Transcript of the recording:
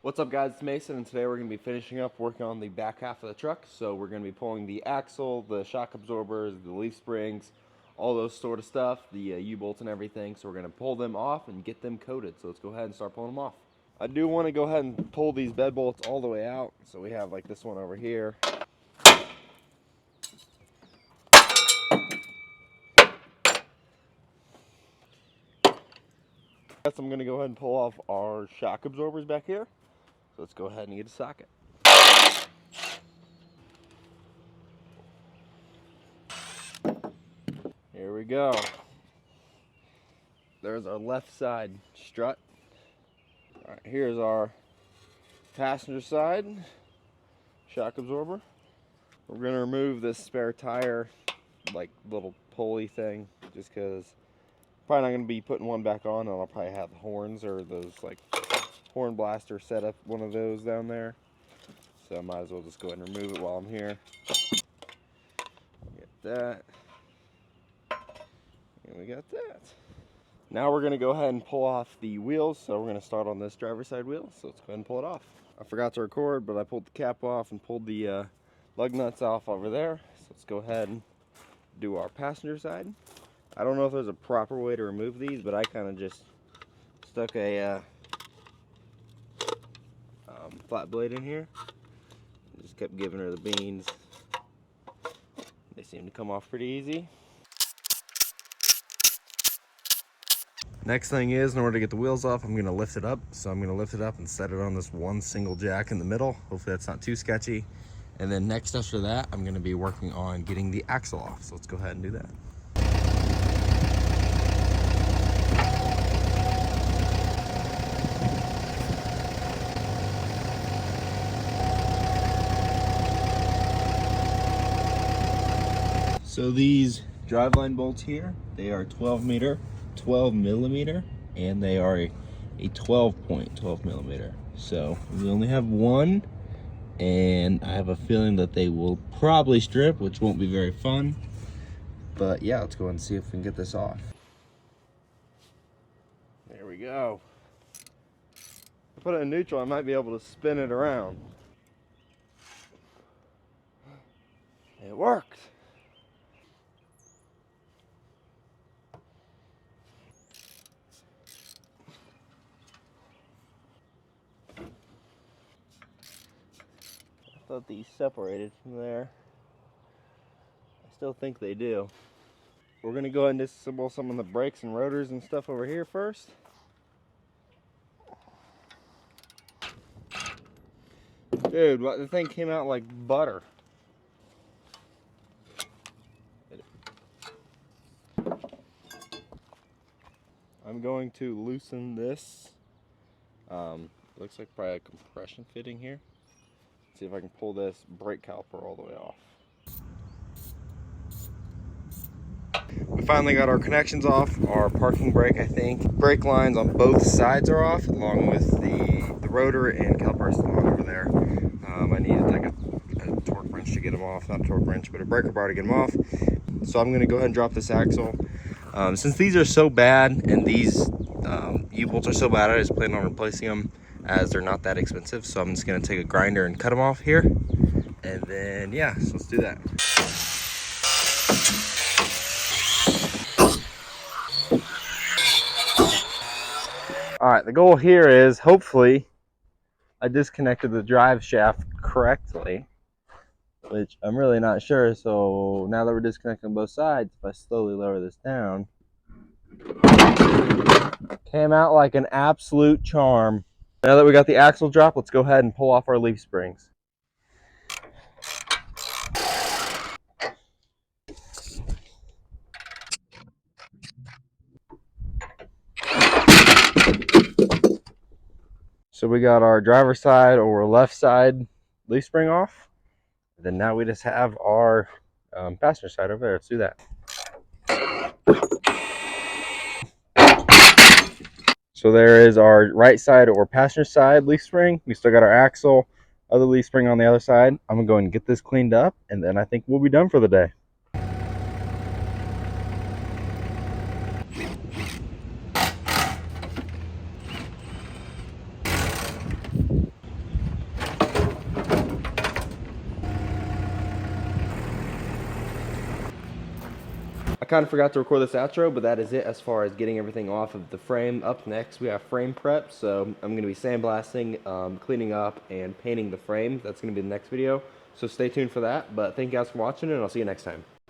What's up guys, it's Mason, and today we're going to be finishing up working on the back half of the truck. So we're going to be pulling the axle, the shock absorbers, the leaf springs, all those sort of stuff, the U-bolts and everything. So we're going to pull them off and get them coated. So let's go ahead and start pulling them off. I do want to go ahead and pull these bed bolts all the way out. So we have like this one over here. I'm going to go ahead and pull off our shock absorbers back here. So let's go ahead and get a socket. Here we go. There's our left side strut. All right, here's our passenger side shock absorber. We're going to remove this spare tire, like little pulley thing, just because probably not going to be putting one back on, and I'll probably have horns or those like horn blaster set up, one of those down there. So I might as well just go ahead and remove it while I'm here. Get that. And we got that. Now we're going to go ahead and pull off the wheels. So we're going to start on this driver's side wheel. So let's go ahead and pull it off. I forgot to record, but I pulled the cap off and pulled the lug nuts off over there. So let's go ahead and do our passenger side. I don't know if there's a proper way to remove these, but I kind of just stuck a flat blade in here. Just kept giving her the beans. They seem to come off pretty easy. Next thing is, in order to get the wheels off, I'm going to lift it up. So I'm going to lift it up and set it on this one single jack in the middle. Hopefully that's not too sketchy. And then next after that, I'm going to be working on getting the axle off. So let's go ahead and do that. So these driveline bolts here, they are 12 millimeter, and they are a 12 millimeter. So we only have one, and I have a feeling that they will probably strip, which won't be very fun. But yeah, let's go ahead and see if we can get this off. There we go. If I put it in neutral, I might be able to spin it around. It worked. I thought these separated from there. I still think they do. We're going to go ahead and disassemble some of the brakes and rotors and stuff over here first. Dude, the thing came out like butter. I'm going to loosen this. Looks like probably a compression fitting here. See if I can pull this brake caliper all the way off. We finally got our connections off, our parking brake, I think. Brake lines on both sides are off, along with the rotor and calipers along over there. I needed like a torque wrench to get them off, not a torque wrench, but a breaker bar to get them off. So I'm going to go ahead and drop this axle. Since these are so bad and these U-bolts are so bad, I just plan on replacing them, as they're not that expensive. So I'm just going to take a grinder and cut them off here, and then yeah, so let's do that. All right, the goal here is hopefully I disconnected the drive shaft correctly, which I'm really not sure. So now that we're disconnecting both sides, if I slowly lower this down, came out like an absolute charm. Now that we got the axle drop, let's go ahead and pull off our leaf springs. So we got our driver's side or left side leaf spring off. And then now we just have our passenger side over there. Let's do that. So there is our right side or passenger side leaf spring. We still got our axle, other leaf spring on the other side. I'm gonna go and get this cleaned up, and then I think we'll be done for the day. I kind of forgot to record this outro, but that is it as far as getting everything off of the frame. Up next, we have frame prep, so I'm going to be sandblasting, cleaning up, and painting the frame. That's going to be the next video, so stay tuned for that. But thank you guys for watching, and I'll see you next time.